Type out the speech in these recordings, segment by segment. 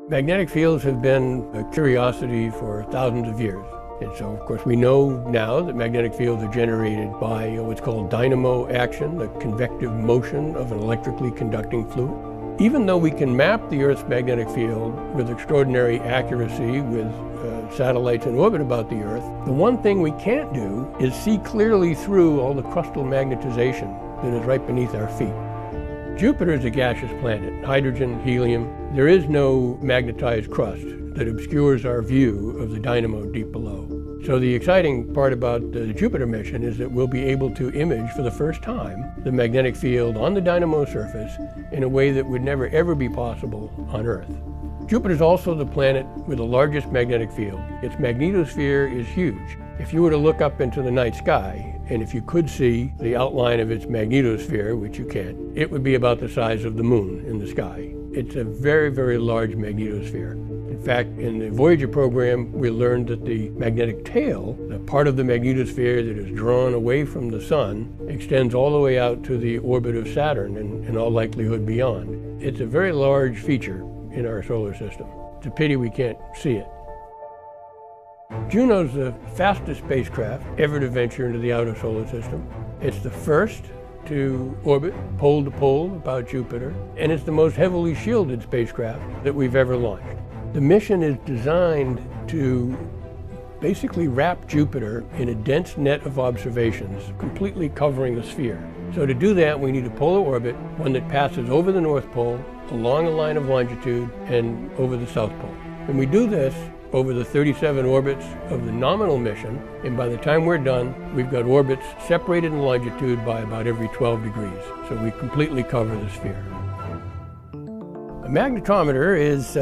Magnetic fields have been a curiosity for thousands of years. And so, of course, we know now that magnetic fields are generated by what's called dynamo action, the convective motion of an electrically conducting fluid. Even though we can map the Earth's magnetic field with extraordinary accuracy with satellites in orbit about the Earth, the one thing we can't do is see clearly through all the crustal magnetization that is right beneath our feet. Jupiter is a gaseous planet, hydrogen, helium. There is no magnetized crust that obscures our view of the dynamo deep below. So the exciting part about the Jupiter mission is that we'll be able to image for the first time the magnetic field on the dynamo surface in a way that would never ever be possible on Earth. Jupiter is also the planet with the largest magnetic field. Its magnetosphere is huge. If you were to look up into the night sky, and if you could see the outline of its magnetosphere, which you can't, it would be about the size of the moon in the sky. It's a very, very large magnetosphere. In fact, in the Voyager program, we learned that the magnetic tail, the part of the magnetosphere that is drawn away from the sun, extends all the way out to the orbit of Saturn and in all likelihood beyond. It's a very large feature in our solar system. It's a pity we can't see it. Juno is the fastest spacecraft ever to venture into the outer solar system. It's the first to orbit pole to pole about Jupiter, and it's the most heavily shielded spacecraft that we've ever launched. The mission is designed to basically wrap Jupiter in a dense net of observations, completely covering the sphere. So to do that, we need a polar orbit, one that passes over the North Pole, along a line of longitude, and over the South Pole. And we do this over the 37 orbits of the nominal mission, and by the time we're done, we've got orbits separated in longitude by about every 12 degrees. So we completely cover the sphere. A magnetometer is,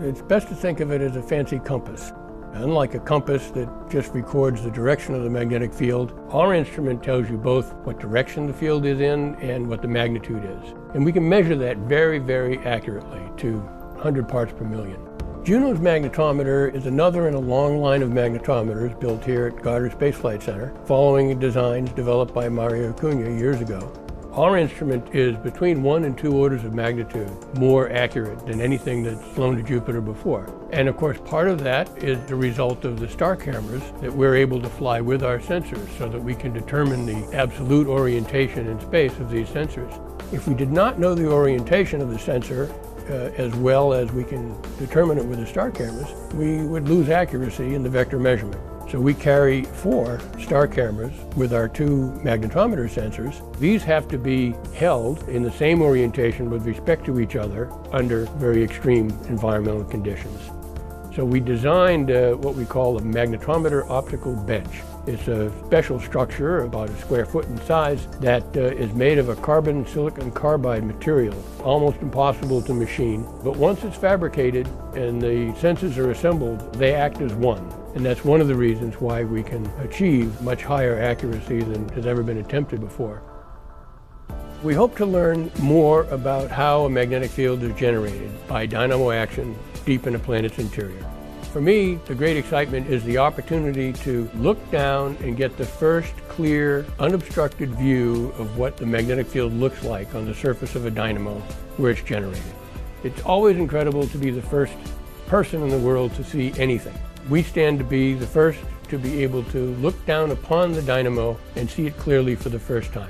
it's best to think of it as a fancy compass. Unlike a compass that just records the direction of the magnetic field, our instrument tells you both what direction the field is in and what the magnitude is. And we can measure that very, very accurately to 100 parts per million. Juno's magnetometer is another in a long line of magnetometers built here at Goddard Space Flight Center, following designs developed by Mario Cunha years ago. Our instrument is between 1 and 2 orders of magnitude more accurate than anything that's flown to Jupiter before. And of course, part of that is the result of the star cameras that we're able to fly with our sensors so that we can determine the absolute orientation in space of these sensors. If we did not know the orientation of the sensor as well as we can determine it with the star cameras, we would lose accuracy in the vector measurement. So we carry 4 star cameras with our 2 magnetometer sensors. These have to be held in the same orientation with respect to each other under very extreme environmental conditions. So we designed what we call a magnetometer optical bench. It's a special structure, about a square foot in size, that is made of a carbon silicon carbide material, almost impossible to machine. But once it's fabricated and the sensors are assembled, they act as one. And that's one of the reasons why we can achieve much higher accuracy than has ever been attempted before. We hope to learn more about how a magnetic field is generated by dynamo action deep in a planet's interior. For me, the great excitement is the opportunity to look down and get the first clear, unobstructed view of what the magnetic field looks like on the surface of a dynamo where it's generated. It's always incredible to be the first person in the world to see anything. We stand to be the first to be able to look down upon the dynamo and see it clearly for the first time.